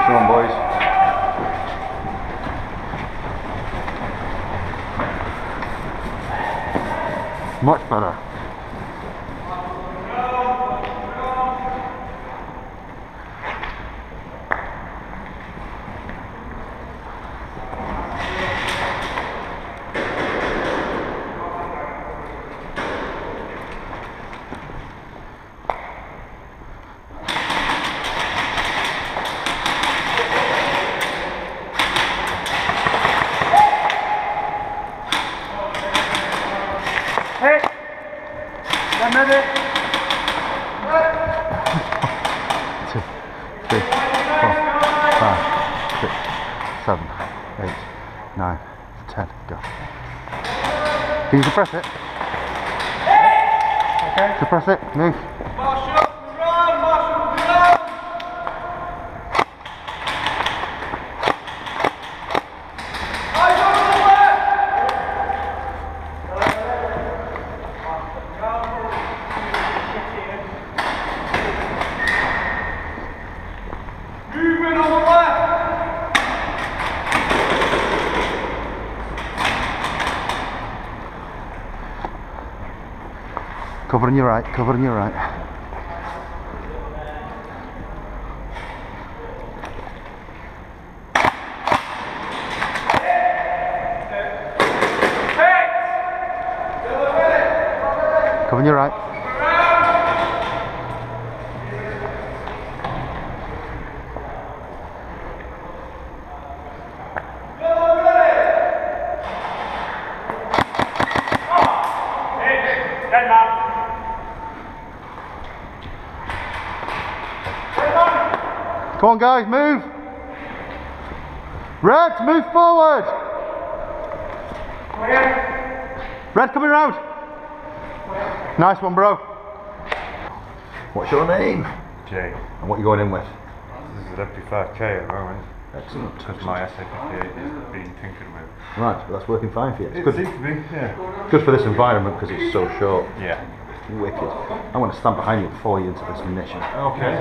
Come on, boys. Much better. Hey! 1 minute! 2, 3, 4, 5, 6, 7, 8, 9, 10. Go. Can you suppress it? Okay. Suppress it. Move. Marshall, run! Marshall, run! Moving on the left! Cover on your right. Cover on your right. Cover on your right. Come on, guys, move. Red, move forward. Red, coming round. Nice one, bro. What's your name? Jay. And what are you going in with? This is an FP5K at the moment. Excellent. Because my SA58 is being tinkered with. Right, but that's working fine for you. It's It good. seems to be, yeah. Good for this environment because it's so short. Yeah. Wicked. I'm going to stand behind you and fall you into this mission. Okay.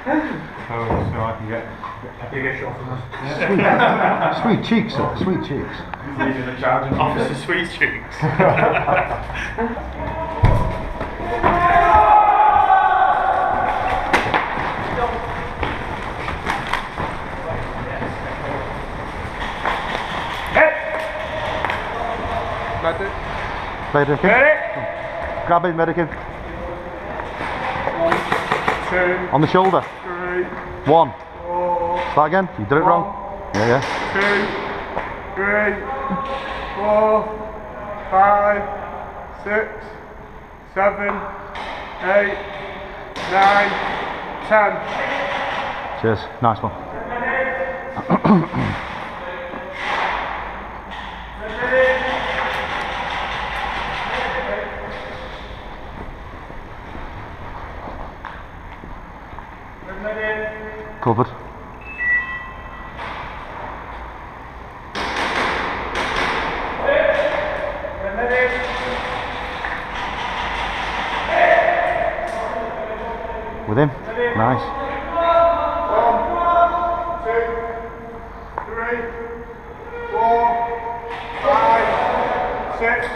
So I can get shot from us. Sweet cheeks, sir. Sweet cheeks. Leaving the charging officer sweet cheeks. Medican. Grab him, Medican. 1, 2, On the shoulder. 3, 1. 4, Start again. You did it wrong. Yeah, yeah. 2, 3, 4, 5, 6, 7, 8, 9, 10. Cheers. Nice one. Covered. With him. Nice. 1, 2, 3, 4, 5, 6,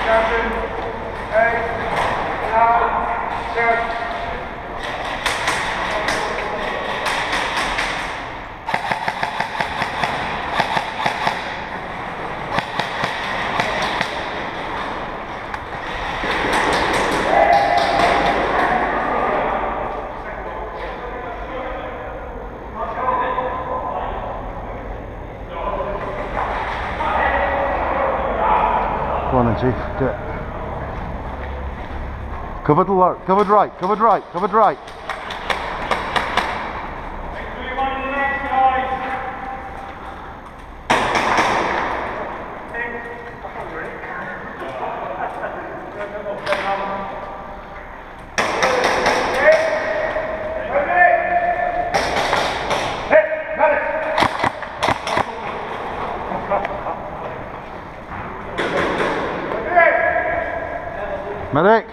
7, 8, 9, 10. Go on then, Chief. Do it. Covered right, covered right, covered right, covered right. Medic!